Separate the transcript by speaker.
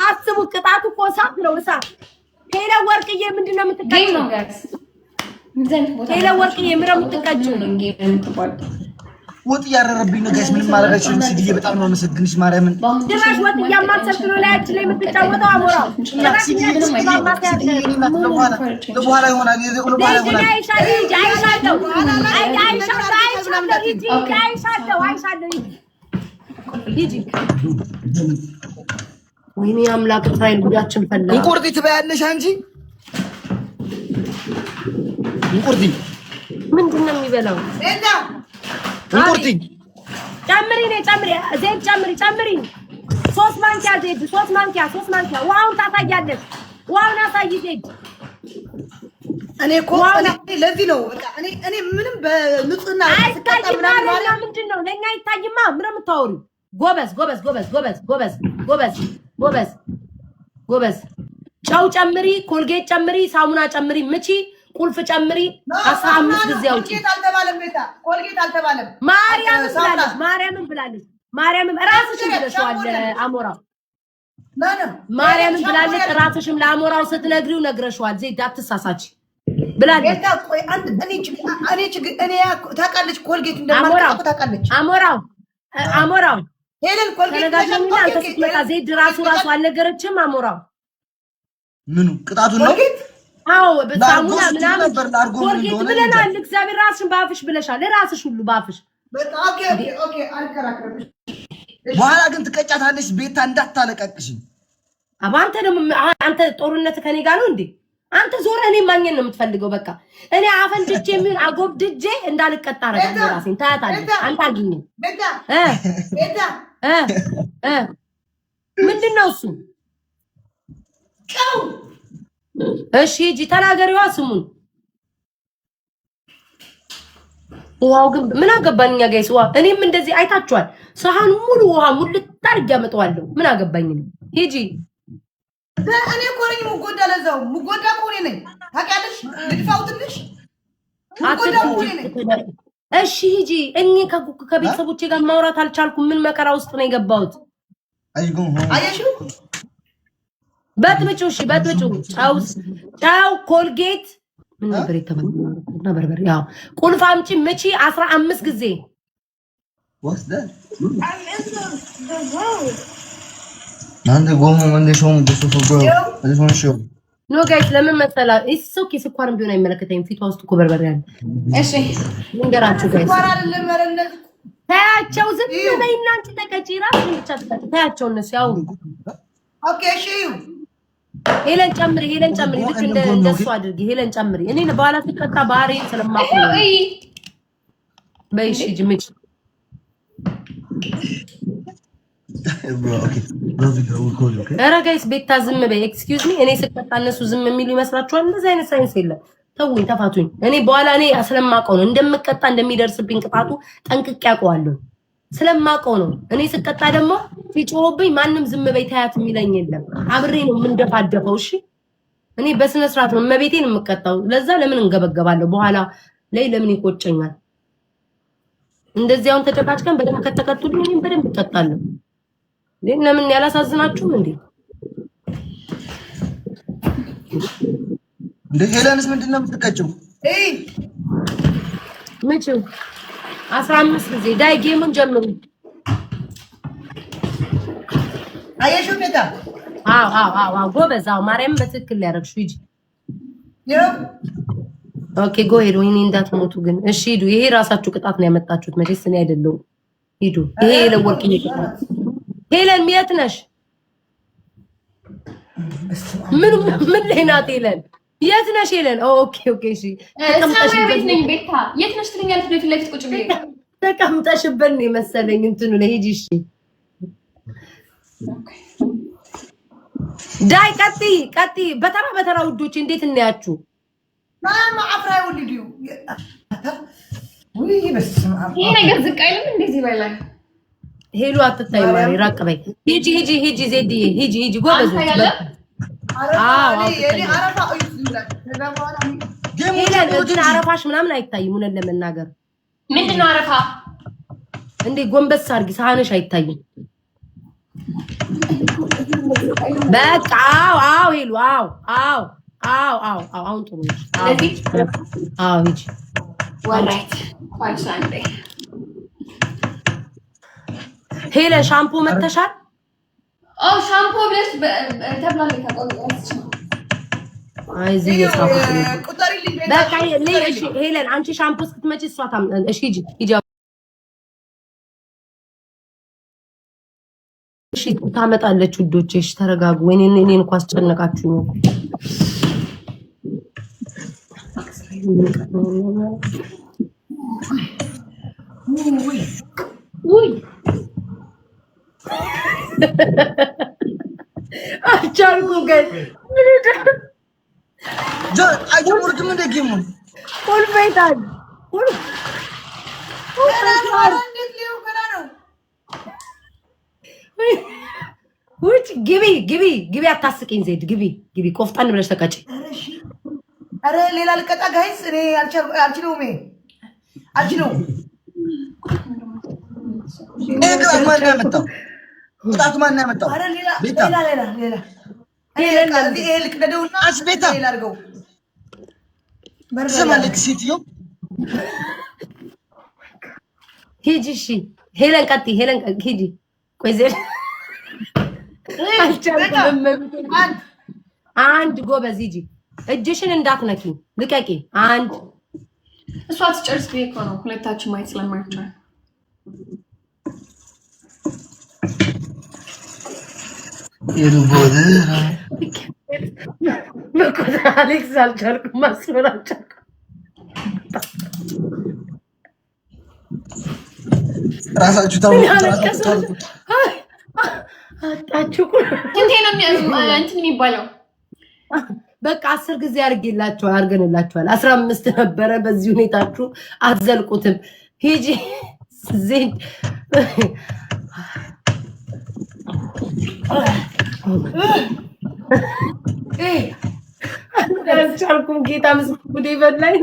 Speaker 1: አስቡ ቅጣቱ እኮ እሳት ነው እሳት። ሄለ ወርቅዬ ምንድነው የምትቀጭው? ሄለ ወርቅዬ ምንድነው የምትቀጭው?
Speaker 2: ወጥ ያረረብኝ ነው ጋይስ። ምንም ማለጋችሁ ሲዲዬ በጣም ነው መሰግንሽ ማርያምን።
Speaker 1: ድራሽ ወጥ ያማሰልክ ነው ላያች ላይ የምትጫወተው አሞራው።
Speaker 2: ለበኋላ ይሆናል ለበኋላ ይሆናል።
Speaker 1: ወይኔ አምላክ እስራኤል ጉዳችን ፈላ።
Speaker 2: እንቁርጢ ትበያለሽ አንቺ? እንቁርጢ
Speaker 1: ምንድነው የሚበላው?
Speaker 2: እንቁርጢ
Speaker 1: ጨምሪ ነይ ጨምሪ፣ ዘይት ጨምሪ ጨምሪ። 3 ማንኪያ ዘይት፣ 3 ማንኪያ። ውሃውን ታሳያለሽ። ውሃውን አሳይ ዘይት።
Speaker 3: እኔ እኮ ለዚህ ነው በቃ እኔ ምንም በንጹህና
Speaker 1: አይታይማ። ለኛ ምንድነው? ለኛ አይታይማ። ምን የምታወሪው? ጎበዝ። ጨው ጨምሪ፣ ኮልጌት ጨምሪ፣ ሳሙና ጨምሪ፣ ምቺ፣ ቁልፍ ጨምሪ። 15 ጊዜ አውጪ።
Speaker 3: ኮልጌት አልተባለም።
Speaker 1: ማርያምን ብላለች። ማርያምን ራስሽም ብለሽዋል። አሞራው ማርያምን ብላለች። ራስሽም ለአሞራው ስትነግሪው ነግረሽዋል። ዘይት አትሳሳች ብላለች።
Speaker 3: እኔ ታውቃለች ኮልጌት እንደማልቀው ታውቃለች።
Speaker 1: አሞራው
Speaker 3: ሄለን ኮልጌት
Speaker 1: ዘይት ራሱ አልነገረችም። አሞራው
Speaker 2: ምኑ ቅጣቱ ነው?
Speaker 1: አዎ በሳሙና ምናምን ኮልጌት ብለናል። እግዚአብሔር ራስሽን ባፍሽ ብለሻል። ራስሽ ሁሉ ባፍሽ።
Speaker 3: ኦኬ አልከራከርም።
Speaker 2: በኋላ ግን ትቀጫታለሽ። ቤታ እንዳታለቀቅሽ።
Speaker 1: አንተ ደግሞ አንተ ጦርነት ከኔ ጋር ነው እንዴ? አንተ ዞረ እኔ ማግኘት ነው የምትፈልገው። በቃ እኔ አፈንድጄ ምን አጎብድጄ እንዳልቀጣ አረጋለሁ ራሴን። ታያታለሽ። አንተ አግኘ ምንድነው እሱ? እሺ ሂጂ ተናገሪዋ ስሙን። ውሃው ግን ምን አገባኝ እኛ ጋይስ። ውሃ እኔም እንደዚህ አይታችኋል። ሰሃን ሙሉ ውሃ ሙልት አድርጌ አመጣዋለሁ። ምን አገባኝ ነው። ሂጂ
Speaker 3: እኔ እኮ ነኝ የምጎዳ። ለዛው የምጎዳ እኮ እኔ ነኝ። ታውቂያለሽ። ልድፋው ትንሽ የምጎዳ እኮ እኔ ነኝ።
Speaker 1: እሺ ሂጂ። እኔ ከቤተሰቦቼ ጋር ማውራት አልቻልኩም። ምን መከራ ውስጥ ነው የገባሁት?
Speaker 3: አየሽው?
Speaker 1: በጥብጩ እሺ በጥብጩ። ጫው ኮልጌት ምን ነበር የተባለው? በርበሬ ያው ቁልፍ አምጪ ምቺ 15 ጊዜ
Speaker 2: አንተ ጎሞ መንደሾም ደሶ
Speaker 1: ኖ ጋይስ ለምን መሰላ እሱ ስኳርም ቢሆን አይመለከተኝም። ፊቷ ውስጥ እኮ በርበሬ አለ። እሺ ልንገራችሁ ጋይስ ታያቸው። ዝም በይና አንቺ ተቀጪ። ራስሽን ብቻ ተቀጪ። ታያቸው እነሱ ያው
Speaker 3: ኦኬ እሺ
Speaker 1: ሄለን ጨምሪ ልክ እንደሱ አድርጊ። ሄለን ጨምሪ። እኔ በኋላ ተቀጣ ባህሪ ስለማቆም ነው። በይሽ ጅምጭ ኧረ ጋይስ ቤታ ዝም በይ። ኤክስኪውዝ ሚ እኔ ስቀጣ እነሱ ዝም የሚሉ ይመስላችኋል? እንደዚህ አይነት ሳይንስ የለም። ተውኝ፣ ተፋቱኝ። እኔ በኋላ እኔ ስለማውቀው ነው እንደምቀጣ እንደሚደርስብኝ ቅጣቱ ጠንቅቄ አውቀዋለሁ። ስለማውቀው ነው። እኔ ስቀጣ ደግሞ ሲጮህብኝ ማንም ዝም በይ ታያት የሚለኝ የለም። አብሬ ነው የምንደፋደፈው። እሺ እኔ በስነ ስርዓት ነው መቤቴን የምቀጣው። ለዛ ለምን እንገበገባለሁ? በኋላ ላይ ለምን ይቆጨኛል? እንደዚያውን ተጨቃጭቀን በደንብ ከተቀጡልኝ እኔም በደንብ እቀጣለሁ። ለምን ያላሳዝናችሁም እንዴ?
Speaker 2: እንደ ሄለንስ ምንድነው የምትቀጭው?
Speaker 1: ምንጭው 15 ጊዜ ዳይ ጌሙን ጀምሩ።
Speaker 3: አየሽው ቤታ?
Speaker 1: አዎ ጎበዝ። አዎ ማርያም በትክክል ሊያደርግሽ ሂጂ። ኦኬ ጎ ሄዱ። ወይኔ እንዳትሞቱ ግን። እሺ ሂዱ። ይሄ ራሳችሁ ቅጣት ነው ያመጣችሁት። መቼስ እኔ አይደለሁም። ሂዱ። ይሄ ለወርቅዬ ቅጣት። ሄለን የት ነሽ? ምን ላይ ናት ሄለን? የት ነሽ ሄለን? ኦኬ እሺ
Speaker 4: ተቀምጠሽበት ነኝ። ቤታ የት ነሽ ትለኛለች። በፊት ለፊት ቁጭ ብዬ
Speaker 1: ተቀምጠሽበት ነው መሰለኝ እንትኑ ላይ ሂጂ። እሺ ዳይ ቀጥይ። በተራ ውዶች እንዴት እናያችሁ?
Speaker 3: ማማ አፍራይ ወልዲዩ ወይ በስመ አብ።
Speaker 4: ይሄ ነገር ዝቅ አይልም እንደዚህ በላይ
Speaker 1: ሄሉ አትታይ ማሪ ራቅ በይ። ሂጂ ዜድዬ ሂጂ ጎበዝ። ግን አረፋሽ ምናምን አይታይም። እውነት ለመናገር
Speaker 4: ምንድነው አረፋ?
Speaker 1: እንዴ ጎንበስ አድርጊ። ሳህንሽ አይታይም። በቃ አዎ ይሉ አዎ አሁን ጥሩ ነሽ። አዎ ሂጂ
Speaker 4: ወራይት ኳንሳንዴ
Speaker 1: ሄለን ሻምፖ መተሻል?
Speaker 4: ሻምፖ ብለሽ ተብላለች ታቆጥራለች።
Speaker 1: እዚህ በቃ ሄለን አንቺ ሻምፖ እስክትመጪ እሷ እሺ ሂጂ እሺ ታመጣለች። ውዶቼ እሺ ተረጋጉ። እኔን እኮ አስጨነቃችሁኝ እኮ ውይ አቻልኩ ግን
Speaker 2: አይጀምሩትም እንደ ጌሙ
Speaker 1: ሁልፈይታል ውጭ ግቢ አታስቂኝ። ዜድ ግቢ ቆፍጣን ብለሽ ተቀጭ።
Speaker 3: አረ ሌላ ልቀጣ ጋይስ እኔ አልችለውም።
Speaker 2: ቅጣቱ ማን ያመጣው?
Speaker 3: አረ ሌላ ልቅደደውና
Speaker 2: አስቤታ
Speaker 3: ሌላ አድርገው
Speaker 2: ሰማለች ሴትዮ።
Speaker 1: ሂጂ እሺ ሄለን ቀጥይ። ሄለን ሂጂ። ቆይ ዜድ አንድ ጎበዝ ሂጂ። እጅሽን እንዳትነኪ ልቀቂ። አንድ
Speaker 4: እሷ ትጨርስ ብዬሽ እኮ ነው ሁለታችን ማየት ስለማይቻል።
Speaker 1: አሌክስ አልቻልኩም፣ ማስመር አልቻልኩም።
Speaker 2: ራሳችሁ
Speaker 1: አጣችሁ።
Speaker 4: እንዴ ነው እንትን የሚባለው?
Speaker 1: በቃ 10 ጊዜ አድርገንላችኋል። 15 ነበረ። በዚህ ሁኔታችሁ አትዘልቁትም። ሂጂ ዜድ አልቻልኩም። ጌታ ምስጉድ ይበላኝ።